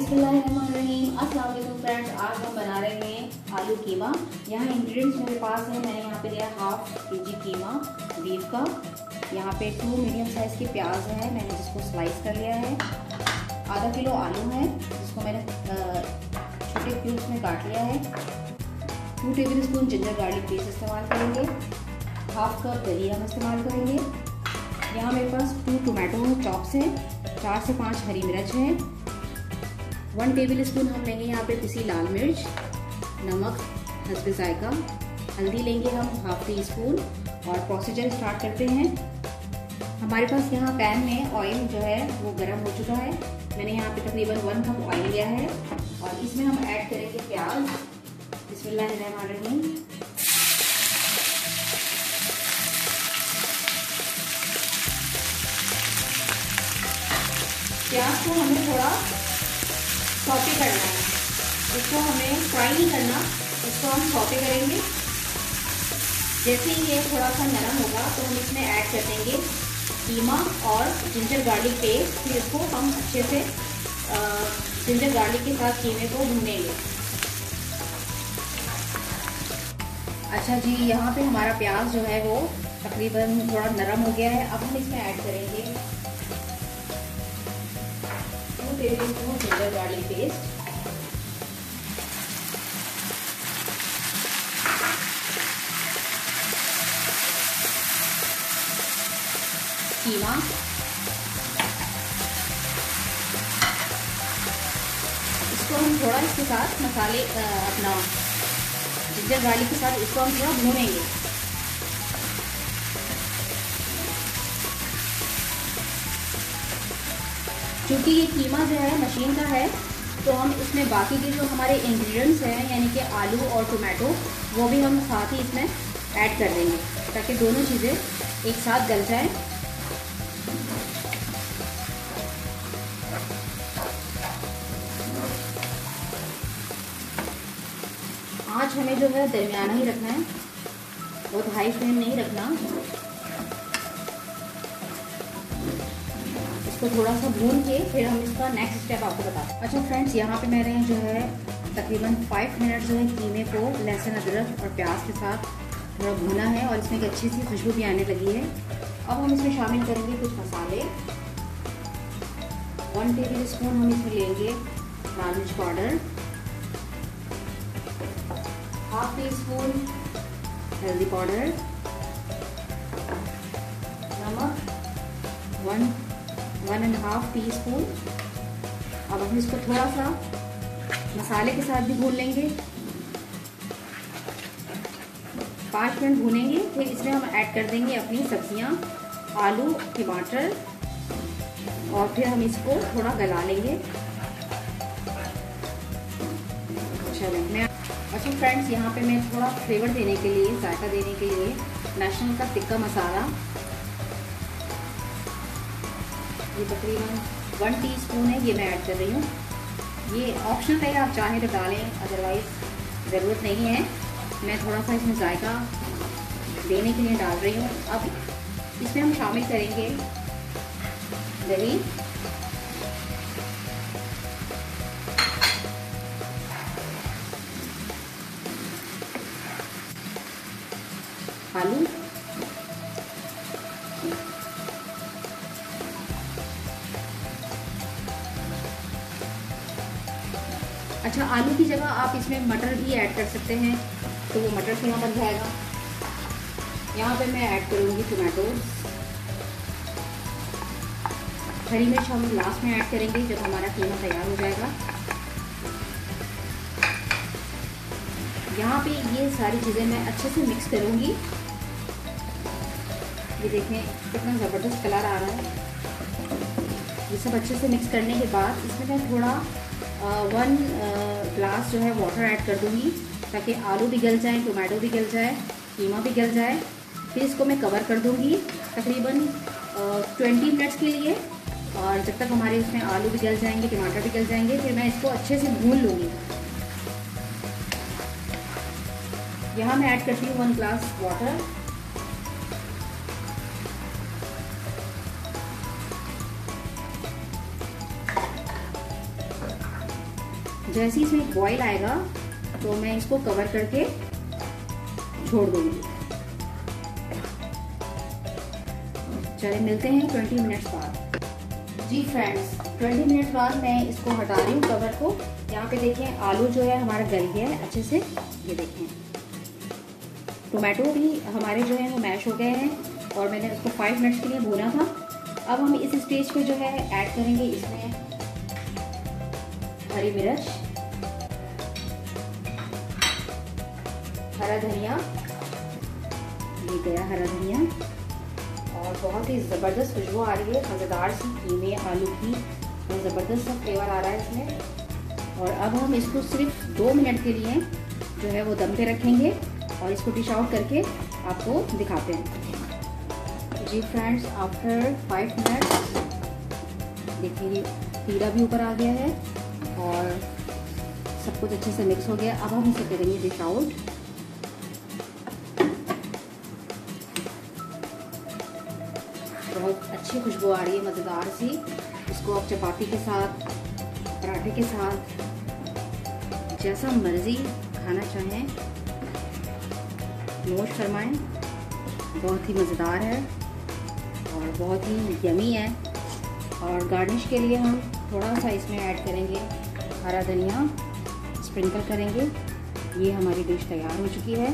बिस्मिल्लाहिर्रहमानिर्रहीम। अस्सलाम वालेकुम फ्रेंड्स, आज हम बना रहे हैं आलू कीमा। यहाँ इंग्रेडिएंट्स मेरे पास है। मैंने यहाँ पे लिया हाफ केजी कीमा बीफ का। यहाँ पे 2 मीडियम साइज़ के प्याज है, मैंने जिसको स्लाइस कर लिया है। आधा किलो आलू है जिसको मैंने छोटे क्यूब्स में काट लिया है। 2 table spoon ginger garlic paste इस्तेमाल करेंगे। हाफ कप दही हम इस्तेमाल करेंगे। यहाँ मेरे पास 2 टोमेटो चॉप्स हैं, 4 से 5 हरी मिर्च है। 1 टेबल स्पून हम लेंगे यहाँ पे पिसी लाल मिर्च, नमक हस्बे जायका, हल्दी लेंगे हम हाफ टी स्पून। और प्रोसीजर स्टार्ट करते हैं। हमारे पास यहाँ पैन में ऑयल जो है वो गर्म हो चुका है। मैंने यहाँ पे तकरीबन 1 कप ऑयल लिया है और इसमें हम ऐड करेंगे प्याज। बिस्मिल्लाहिर्रहमानिर्रहीम। प्याज को हमें थोड़ा सौटे करना है, इसको हमें फ्राई नहीं करना, इसको हम सौटे करेंगे। जैसे ही ये थोड़ा सा नरम होगा तो हम इसमें ऐड कर देंगे कीमा और जिंजर गार्लिक पेस्ट। फिर इसको हम अच्छे से जिंजर गार्लिक के साथ कीमे को भूनेंगे। अच्छा जी, यहाँ पे हमारा प्याज जो है वो तकरीबन थोड़ा नरम हो गया है। अब हम इसमें ऐड करेंगे 2 table spoon ginger garlic paste, keema, इसको हम थोड़ा इसके साथ मसाले अपना जिंजर गार्लिक के साथ इसको हम थोड़ा भूनेंगे। क्योंकि ये कीमा जो है मशीन का है तो हम इसमें बाकी के जो हमारे इंग्रेडिएंट्स हैं यानी कि आलू और टोमेटो वो भी हम साथ ही इसमें ऐड कर देंगे ताकि दोनों चीज़ें एक साथ गल जाएं। आँच हमें जो है दरमियाना ही रखना है, बहुत हाई फ्लेम नहीं रखना। इसको थोड़ा सा भून के फिर हम इसका नेक्स्ट स्टेप आपको बताते हैं। अच्छा फ्रेंड्स, यहाँ पे मैंने जो है तकरीबन 5 मिनट जो है कीमे को लहसुन अदरक और प्याज के साथ थोड़ा भूना है और इसमें एक अच्छी सी खुशबू भी आने लगी है। अब हम इसमें शामिल करेंगे कुछ मसाले। 1 टेबल स्पून हम इसमें लेंगे लाल मिर्च पाउडर, हाफ टी स्पून हल्दी पाउडर, नमक 1.5 टी स्पून। अब हम इसको थोड़ा सा मसाले के साथ भी भून लेंगे, 5 मिनट भूनेंगे। फिर इसमें हम ऐड कर देंगे अपनी सब्जियां, आलू, टमाटर, और फिर हम इसको थोड़ा गला लेंगे। अच्छा फ्रेंड्स, यहाँ पे मैं थोड़ा फ्लेवर देने के लिए, जायका देने के लिए नेशनल का टिक्का मसाला, ये तकरीबन 1 टीस्पून है, ये मैं ऐड कर रही हूँ। ये ऑप्शनल है, आप चाहें तो डालें, अदरवाइज ज़रूरत नहीं है। मैं थोड़ा सा इसमें जायका देने के लिए डाल रही हूँ। अब इसमें हम शामिल करेंगे दही, आलू, अच्छा आलू की जगह आप इसमें मटर भी ऐड कर सकते हैं तो वो मटर कीमा बन जाएगा। यहाँ पे मैं ऐड करूँगी टोमेटो, हरी मिर्च हम लास्ट में ऐड करेंगे जब हमारा कीमा तैयार हो जाएगा। यहाँ पे ये सारी चीज़ें मैं अच्छे से मिक्स करूँगी। ये देखें कितना ज़बरदस्त कलर आ रहा है। ये सब अच्छे से मिक्स करने के बाद इसमें मैं थोड़ा 1 ग्लास जो है वाटर ऐड कर दूँगी ताकि आलू भी गल जाए, टोमेटो भी गल जाए, कीमा भी गल जाए। फिर इसको मैं कवर कर दूँगी तकरीबन 20 मिनट्स के लिए, और जब तक हमारे इसमें आलू भी गल जाएंगे, टमाटर भी गल जाएंगे, फिर मैं इसको अच्छे से भून लूँगी। यहाँ मैं ऐड करती हूँ 1 ग्लास वाटर। जैसे ही इसमें बॉईल आएगा तो मैं इसको कवर करके छोड़ दूंगी। चलिए मिलते हैं 20 मिनट्स बाद। जी फ्रेंड्स, 20 मिनट्स बाद मैं इसको हटा रही हूँ कवर को। यहाँ पे देखें आलू जो है हमारा गल गया है अच्छे से। ये देखें टोमेटो भी हमारे जो है वो मैश हो गए हैं और मैंने उसको 5 मिनट्स के लिए भूना था। अब हम इस स्टेज पे जो है ऐड करेंगे इसमें हरी मिर्च, हरा धनिया, ये गया हरा धनिया, और बहुत ही ज़बरदस्त खुशबू आ रही है, मज़ेदार सी कीमे आलू की, बहुत ज़बरदस्त सा फ्लेवर आ रहा है इसमें। और अब हम इसको सिर्फ 2 मिनट के लिए जो है वो दम पे रखेंगे और इसको डिश आउट करके आपको दिखाते हैं। जी फ्रेंड्स, आफ्टर 5 मिनट्स देखिए पीला भी ऊपर आ गया है और सब कुछ अच्छे से मिक्स हो गया। अब हम इसे करेंगे डिश आउट। बहुत अच्छी खुशबू आ रही है, मज़ेदार सी। इसको आप चपाती के साथ, पराठे के साथ, जैसा मर्जी खाना चाहें नोश फरमाएं। बहुत ही मज़ेदार है और बहुत ही यमी है। और गार्निश के लिए हम थोड़ा सा इसमें ऐड करेंगे हरा धनिया, स्प्रिंकल करेंगे। ये हमारी डिश तैयार हो चुकी है।